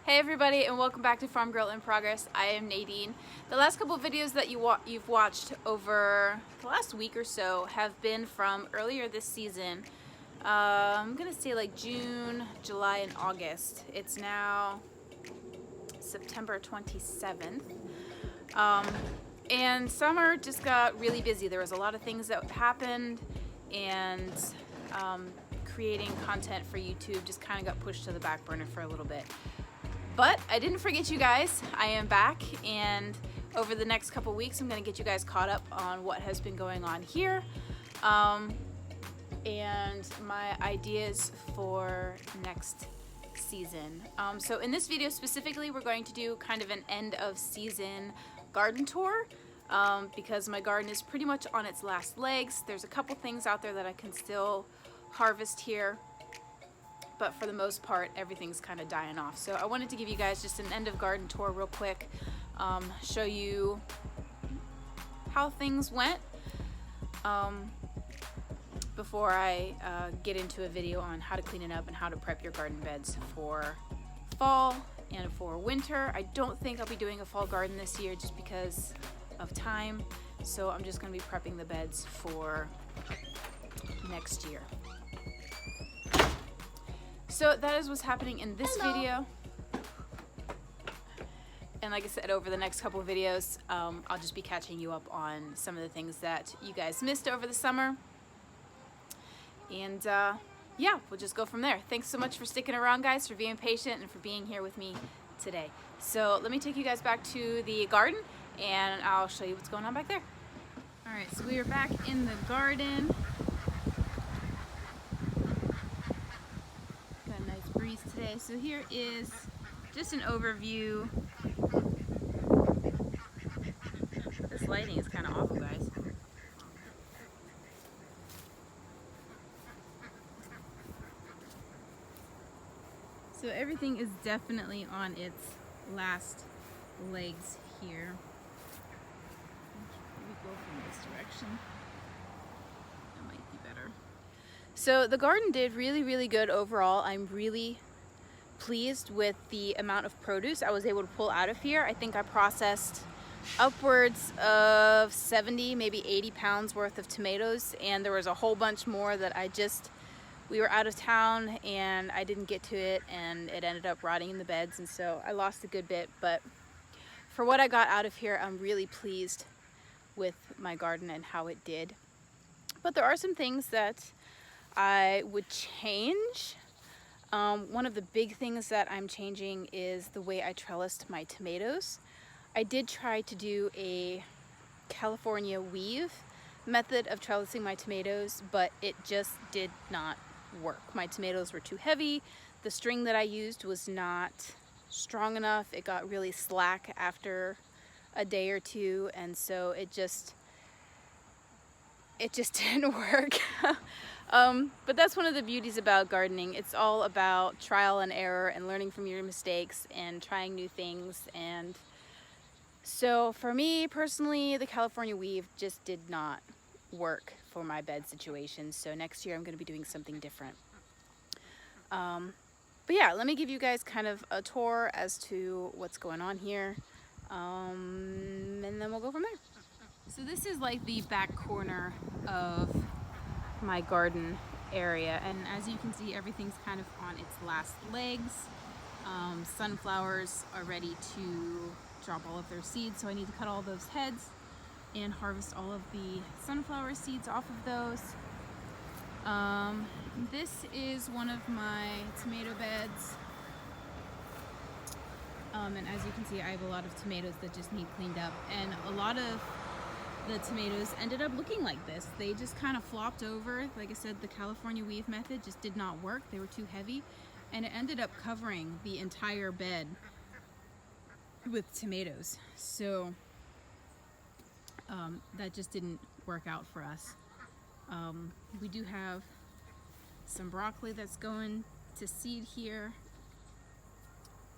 Hey everybody, and welcome back to Farm Girl in Progress. I am Nadine. The last couple of videos that you've watched over the last week or so have been from earlier this season. I'm gonna say like June, July, and August. It's now September 27th. And summer just got really busy. There was a lot of things that happened, and creating content for YouTube just kind of got pushed to the back burner for a little bit. But I didn't forget you guys. I am back, and over the next couple weeks I'm going to get you guys caught up on what has been going on here and my ideas for next season. So in this video specifically, we're going to do kind of an end of season garden tour because my garden is pretty much on its last legs. There's a couple things out there that I can still harvest here, but for the most part everything's kind of dying off. So I wanted to give you guys just an end of garden tour real quick, show you how things went before I get into a video on how to clean it up and how to prep your garden beds for fall and for winter. I don't think I'll be doing a fall garden this year just because of time, so I'm just going to be prepping the beds for next year. So that is what's happening in this video. And like I said, over the next couple of videos, I'll just be catching you up on some of the things that you guys missed over the summer. And yeah, we'll just go from there. Thanks so much for sticking around, guys, for being patient and for being here with me today. So let me take you guys back to the garden and I'll show you what's going on back there. All right, so we are back in the garden. Got a nice breeze today. So here is just an overview. This lighting is kind of awful, guys. So everything is definitely on its last legs here. Maybe go from this direction. That might be better. So the garden did really good overall. I'm really pleased with the amount of produce I was able to pull out of here. I think I processed upwards of 70, maybe 80 pounds worth of tomatoes, and there was a whole bunch more that we were out of town and I didn't get to it, and it ended up rotting in the beds, and so I lost a good bit. But for what I got out of here, I'm really pleased with my garden and how it did. But there are some things that I would change. One of the big things that I'm changing is the way I trellised my tomatoes. I did try to do a California weave method of trellising my tomatoes, but it just did not work. My tomatoes were too heavy. The string that I used was not strong enough. It got really slack after a day or two, and so it just didn't work. But that's one of the beauties about gardening. It's all about trial and error and learning from your mistakes and trying new things. And so for me personally, the California weave just did not work for my bed situation. So next year I'm going to be doing something different. But yeah, let me give you guys kind of a tour as to what's going on here. And then we'll go from there. So this is like the back corner of my garden area, and as you can see, everything's kind of on its last legs. Sunflowers are ready to drop all of their seeds, so I need to cut all those heads and harvest all of the sunflower seeds off of those. This is one of my tomato beds, and as you can see, I have a lot of tomatoes that just need cleaned up, and a lot of the tomatoes ended up looking like this. They just kind of flopped over. Like I said, the California weave method just did not work. They were too heavy, and it ended up covering the entire bed with tomatoes. So that just didn't work out for us. We do have some broccoli that's going to seed here,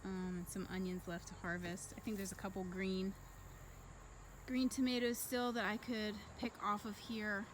and some onions left to harvest. I think there's a couple green tomatoes still that I could pick off of here.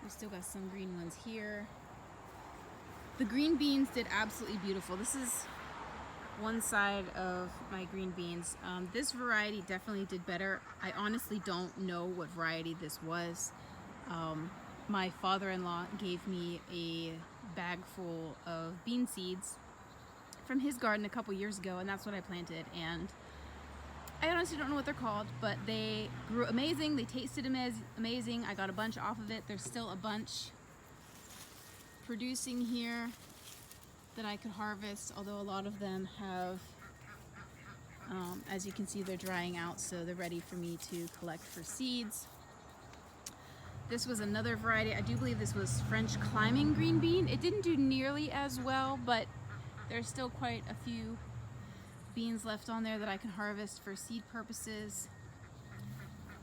We still got some green ones here. The green beans did absolutely beautiful. This is one side of my green beans. This variety definitely did better. I honestly don't know what variety this was. My father-in-law gave me a bag full of bean seeds from his garden a couple years ago, and that's what I planted. And I honestly don't know what they're called, but they grew amazing. They tasted amazing. I got a bunch off of it. There's still a bunch producing here that I could harvest, although a lot of them have, as you can see, they're drying out, so they're ready for me to collect for seeds. This was another variety. I do believe this was French climbing green bean. It didn't do nearly as well, but there's still quite a few beans left on there that I can harvest for seed purposes.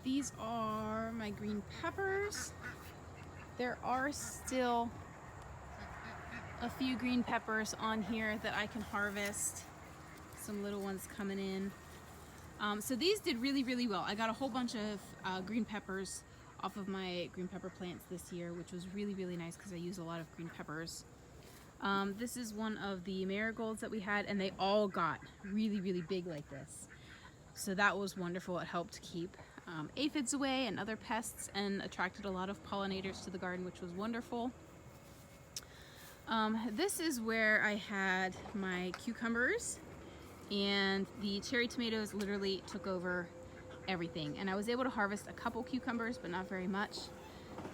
These are my green peppers. There are still a few green peppers on here that I can harvest. Some little ones coming in. So these did really, really well. I got a whole bunch of green peppers off of my green pepper plants this year, which was really, really nice because I use a lot of green peppers. This is one of the marigolds that we had, and they all got really, really big like this. So that was wonderful. It helped keep aphids away and other pests, and attracted a lot of pollinators to the garden, which was wonderful. This is where I had my cucumbers, and the cherry tomatoes literally took over everything. And I was able to harvest a couple cucumbers, but not very much.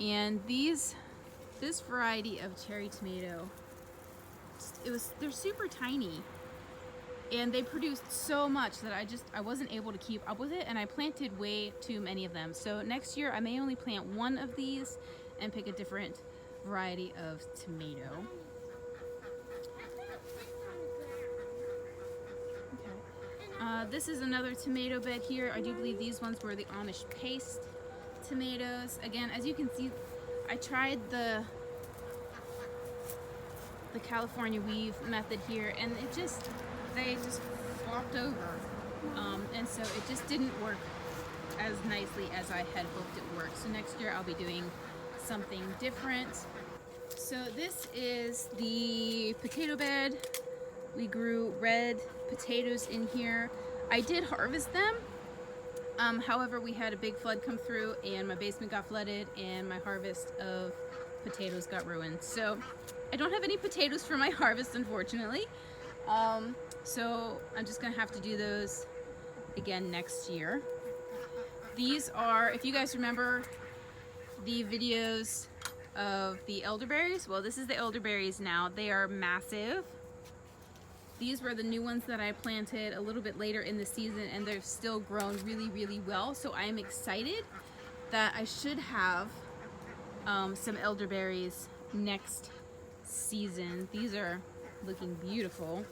And this variety of cherry tomato, they're super tiny, and they produced so much that I wasn't able to keep up with it, and I planted way too many of them. So next year I may only plant one of these and pick a different variety of tomato. Okay. This is another tomato bed here. I do believe these ones were the Amish paste tomatoes. Again, as you can see, I tried the California weave method here, and they just flopped over, and so it just didn't work as nicely as I had hoped it would work. So next year I'll be doing something different. So this is the potato bed. We grew red potatoes in here. I did harvest them. However, we had a big flood come through, and my basement got flooded, and my harvest of potatoes got ruined. So I don't have any potatoes for my harvest, unfortunately. So I'm just gonna have to do those again next year. These are, if you guys remember the videos of the elderberries, well, this is the elderberries now. They are massive. These were the new ones that I planted a little bit later in the season, and they've still grown really, really well. So I am excited that I should have some elderberries next season. These are looking beautiful.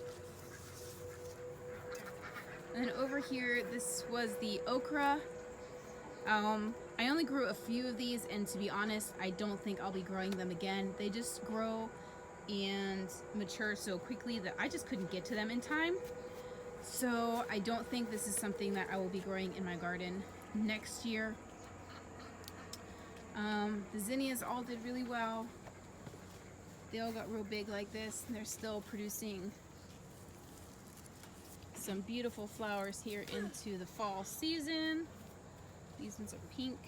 And then over here, this was the okra. I only grew a few of these, and to be honest, I don't think I'll be growing them again. They just grow and mature so quickly that I just couldn't get to them in time. So I don't think this is something that I will be growing in my garden next year. The zinnias all did really well. They all got real big like this, and they're still producing some beautiful flowers here into the fall season. These ones are pink.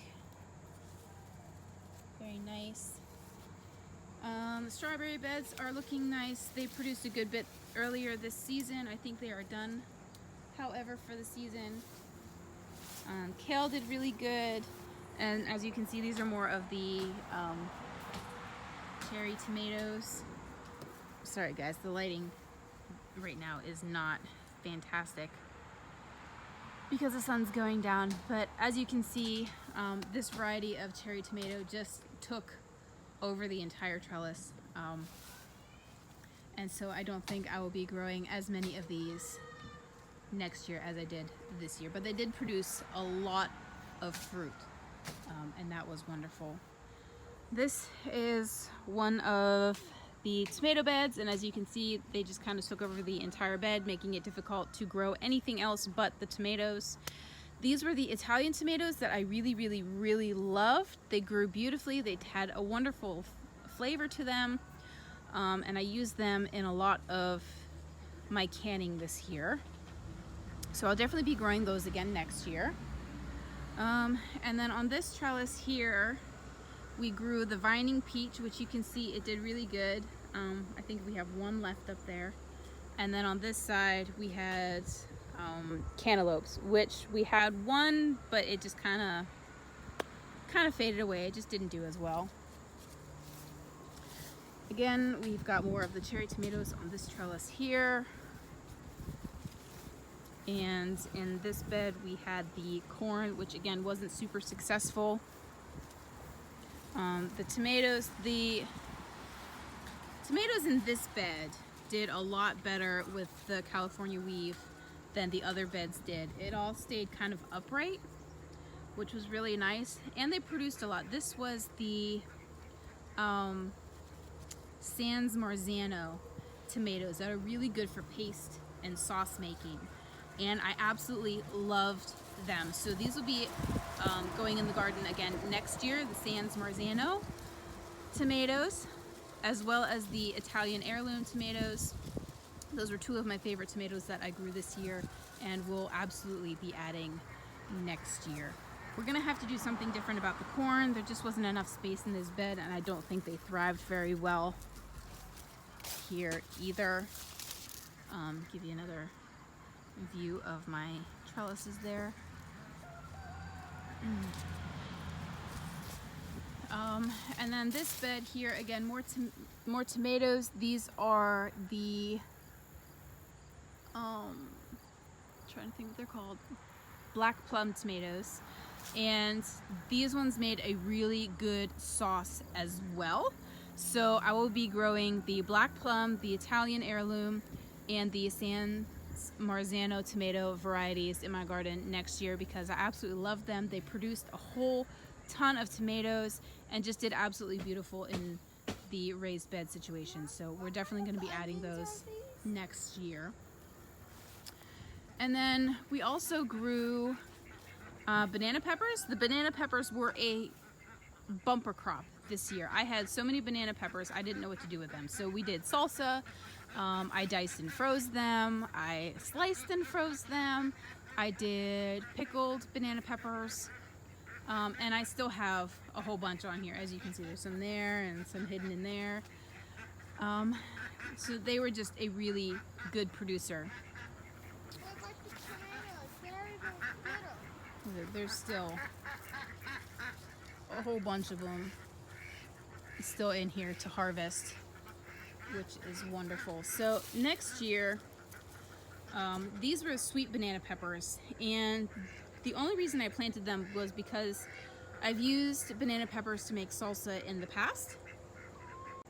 Very nice. The strawberry beds are looking nice. They produced a good bit earlier this season. I think they are done, however, for the season. Kale did really good. And as you can see, these are more of the cherry tomatoes. Sorry guys, the lighting right now is not fantastic because the sun's going down, but as you can see, this variety of cherry tomato just took over the entire trellis, and so I don't think I will be growing as many of these next year as I did this year, but they did produce a lot of fruit, and that was wonderful. This is one of the tomato beds, and as you can see, they just kind of took over the entire bed, making it difficult to grow anything else but the tomatoes. These were the Italian tomatoes that I really, really, really loved. They grew beautifully. They had a wonderful flavor to them, and I used them in a lot of my canning this year. So I'll definitely be growing those again next year. And then on this trellis here, we grew the vining peach, which you can see it did really good. I think we have one left up there. And then on this side, we had cantaloupes, which we had one, but it just kind of faded away. It just didn't do as well. Again, we've got more of the cherry tomatoes on this trellis here. And in this bed we had the corn, which again wasn't super successful. The tomatoes in this bed did a lot better with the California weave than the other beds did. It all stayed kind of upright, which was really nice, and they produced a lot. This was the Sans Marzano tomatoes that are really good for paste and sauce making, and I absolutely loved them. So these will be going in the garden again next year, the Sans Marzano tomatoes, as well as the Italian heirloom tomatoes. Those were two of my favorite tomatoes that I grew this year and will absolutely be adding next year. We're gonna have to do something different about the corn. There just wasn't enough space in this bed, and I don't think they thrived very well here either. Give you another view of my trellises there. And then this bed here, again, more tomatoes. These are the trying to think what they're called, black plum tomatoes, and these ones made a really good sauce as well. So I will be growing the black plum, the Italian heirloom, and the San Marzano tomato varieties in my garden next year because I absolutely love them. They produced a whole ton of tomatoes and just did absolutely beautiful in the raised bed situation. So we're definitely going to be adding those next year. And then we also grew banana peppers. The banana peppers were a bumper crop this year. I had so many banana peppers, I didn't know what to do with them. So we did salsa. I diced and froze them. I sliced and froze them. I did pickled banana peppers. And I still have a whole bunch on here. As you can see, there's some there and some hidden in there. So they were just a really good producer. There's still a whole bunch of them still in here to harvest, which is wonderful. So next year, these were sweet banana peppers, and the only reason I planted them was because I've used banana peppers to make salsa in the past,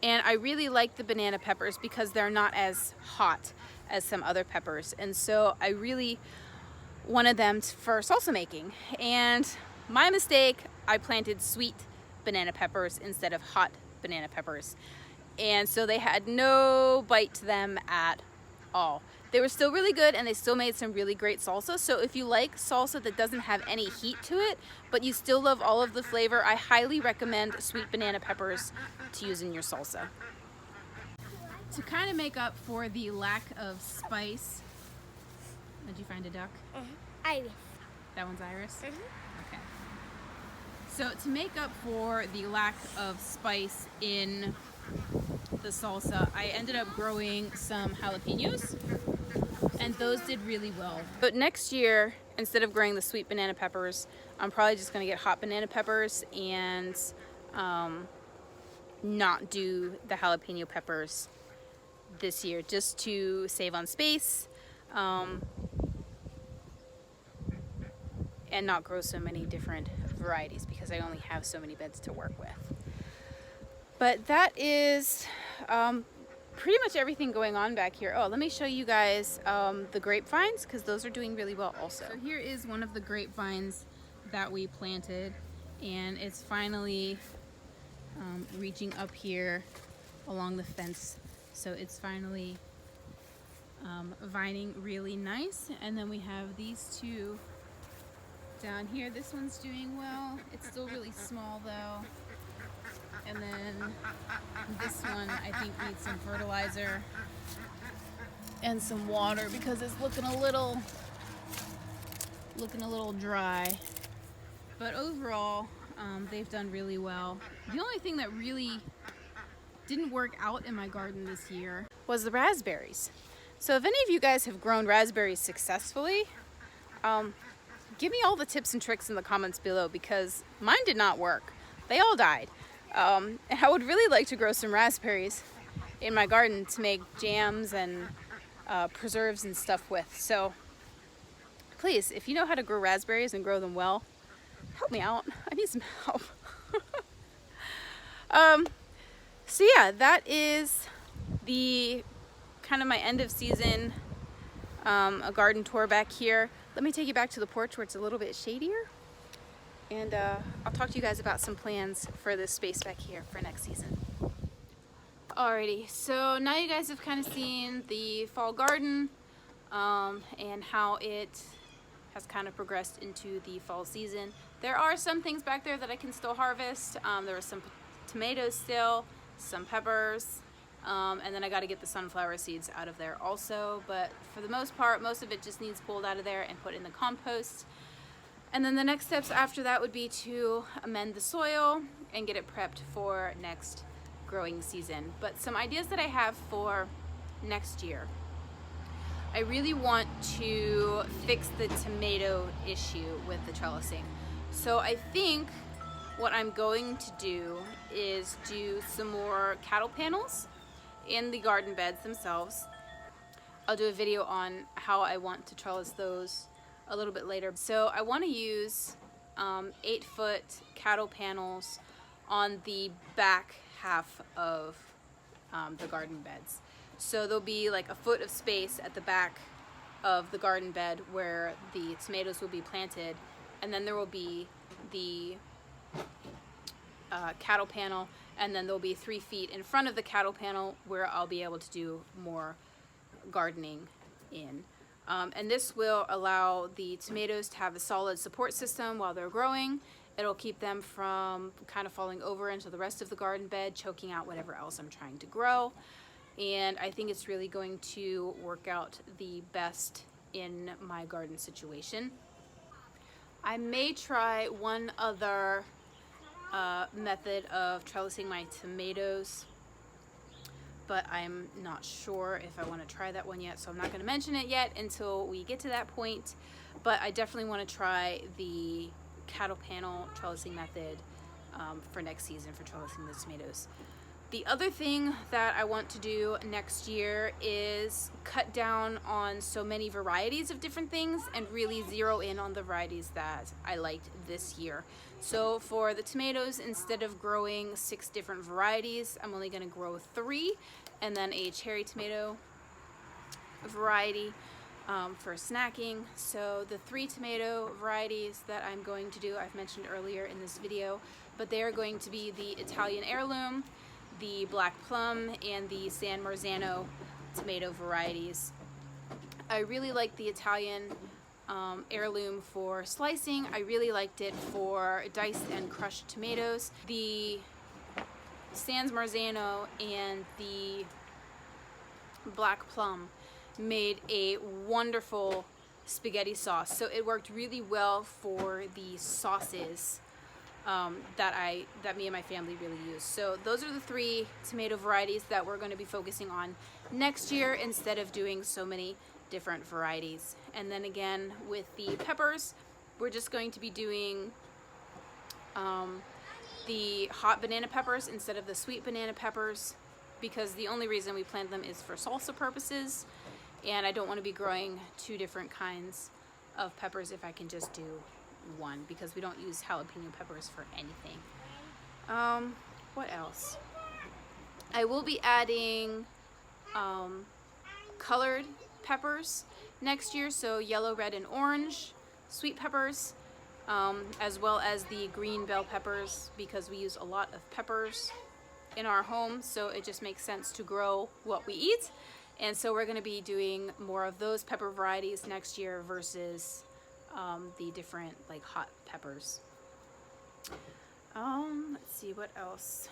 and I really like the banana peppers because they're not as hot as some other peppers, and so I really wanted them for salsa making. And my mistake, I planted sweet banana peppers instead of hot banana peppers, and so they had no bite to them at all. They were still really good, and they still made some really great salsa. So if you like salsa that doesn't have any heat to it, but you still love all of the flavor, I highly recommend sweet banana peppers to use in your salsa. To kind of make up for the lack of spice, did you find a duck? Iris. That one's Iris? Okay. So to make up for the lack of spice in the salsa, I ended up growing some jalapenos, and those did really well. But next year, instead of growing the sweet banana peppers, I'm probably just going to get hot banana peppers and not do the jalapeno peppers this year, just to save on space and not grow so many different varieties because I only have so many beds to work with. But that is pretty much everything going on back here. Oh, let me show you guys the grapevines, because those are doing really well also. So here is one of the grapevines that we planted, and it's finally reaching up here along the fence. So it's finally vining really nice. And then we have these two down here. This one's doing well. It's still really small though. And then this one I think needs some fertilizer. and some water because it's looking a little dry. But overall, they've done really well. The only thing that really didn't work out in my garden this year was the raspberries. So if any of you guys have grown raspberries successfully, give me all the tips and tricks in the comments below because mine did not work. They all died. And I would really like to grow some raspberries in my garden to make jams and preserves and stuff with. So please, if you know how to grow raspberries and grow them well, help me out. I need some help. So yeah, that is the kind of my end of season a garden tour back here. Let me take you back to the porch where it's a little bit shadier, and I'll talk to you guys about some plans for this space back here for next season. Alrighty, so now you guys have kind of seen the fall garden and how it has kind of progressed into the fall season. There are some things back there that I can still harvest. There are some tomatoes still, some peppers, and then I got to get the sunflower seeds out of there also. But for the most part, most of it just needs pulled out of there and put in the compost. And then the next steps after that would be to amend the soil and get it prepped for next growing season. But some ideas that I have for next year. I really want to fix the tomato issue with the trellising. So I think what I'm going to do is do some more cattle panels in the garden beds themselves. I'll do a video on how I want to trellis those a little bit later. So I want to use 8-foot cattle panels on the back half of the garden beds. So there'll be like a foot of space at the back of the garden bed where the tomatoes will be planted, and then there will be the cattle panel, and then there'll be 3 feet in front of the cattle panel where I'll be able to do more gardening in. And this will allow the tomatoes to have a solid support system while they're growing. It'll keep them from kind of falling over into the rest of the garden bed, choking out whatever else I'm trying to grow. And I think it's really going to work out the best in my garden situation. I may try one other method of trellising my tomatoes, but I'm not sure if I want to try that one yet, so I'm not going to mention it yet until we get to that point. But I definitely want to try the cattle panel trellising method for next season for trellising the tomatoes. The other thing that I want to do next year is cut down on so many varieties of different things and really zero in on the varieties that I liked this year. So for the tomatoes, instead of growing 6 different varieties, I'm only going to grow 3, and then a cherry tomato variety for snacking. So the 3 tomato varieties that I'm going to do, I've mentioned earlier in this video, but they are going to be the Italian heirloom, the black plum, and the San Marzano tomato varieties. I really like the Italian heirloom for slicing. I really liked it for diced and crushed tomatoes. The San Marzano and the black plum made a wonderful spaghetti sauce, so it worked really well for the sauces that me and my family really use. So those are the 3 tomato varieties that we're going to be focusing on next year instead of doing so many different varieties. And then again with the peppers, we're just going to be doing the hot banana peppers instead of the sweet banana peppers, because the only reason we plant them is for salsa purposes, and I don't want to be growing 2 different kinds of peppers if I can just do 1, because we don't use jalapeno peppers for anything. What else? I will be adding colored peppers next year, so yellow, red, and orange sweet peppers, as well as the green bell peppers, because we use a lot of peppers in our home, so it just makes sense to grow what we eat. And so we're going to be doing more of those pepper varieties next year versus the different like hot peppers. Let's see what else.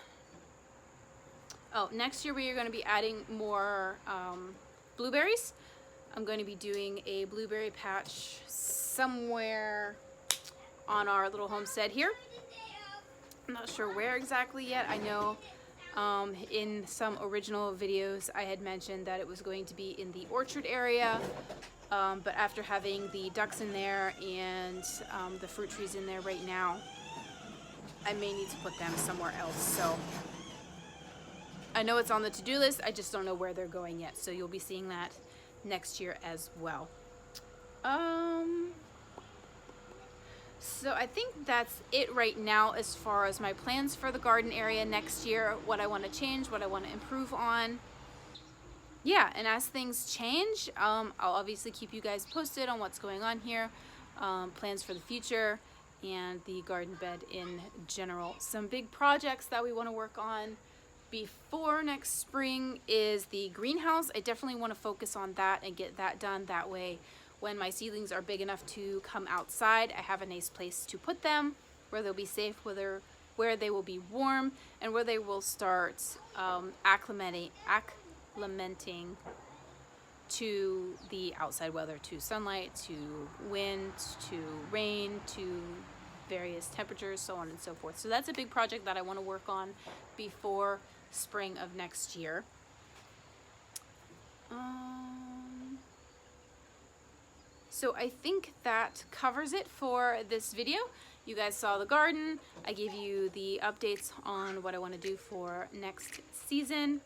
Oh, next year we are going to be adding more blueberries. I'm going to be doing a blueberry patch somewhere on our little homestead here. I'm not sure where exactly yet. I know in some original videos I had mentioned that it was going to be in the orchard area, but after having the ducks in there and the fruit trees in there right now, I may need to put them somewhere else. So I know it's on the to-do list, I just don't know where they're going yet, so you'll be seeing that next year as well. So I think that's it right now as far as my plans for the garden area next year, what I want to change, what I want to improve on. Yeah, and as things change, I'll obviously keep you guys posted on what's going on here, plans for the future, and the garden bed in general. Some big projects that we want to work on before next spring is the greenhouse. I definitely want to focus on that and get that done. That way, when my seedlings are big enough to come outside, I have a nice place to put them, where they'll be safe, where they will be warm, and where they will start acclimating to the outside weather, to sunlight, to wind, to rain, to various temperatures, so on and so forth. So that's a big project that I want to work on before spring of next year. So I think that covers it for this video. You guys saw the garden. I gave you the updates on what I want to do for next season.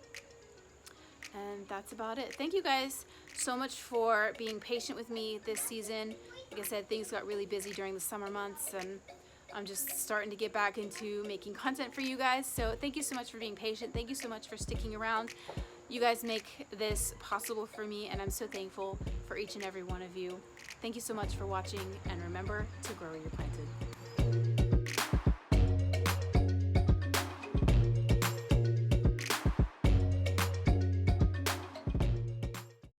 And that's about it. Thank you guys so much for being patient with me this season. Like I said, things got really busy during the summer months, and I'm just starting to get back into making content for you guys. So thank you so much for being patient. Thank you so much for sticking around. You guys make this possible for me, and I'm so thankful for each and every one of you. Thank you so much for watching, and remember to grow where you're planted.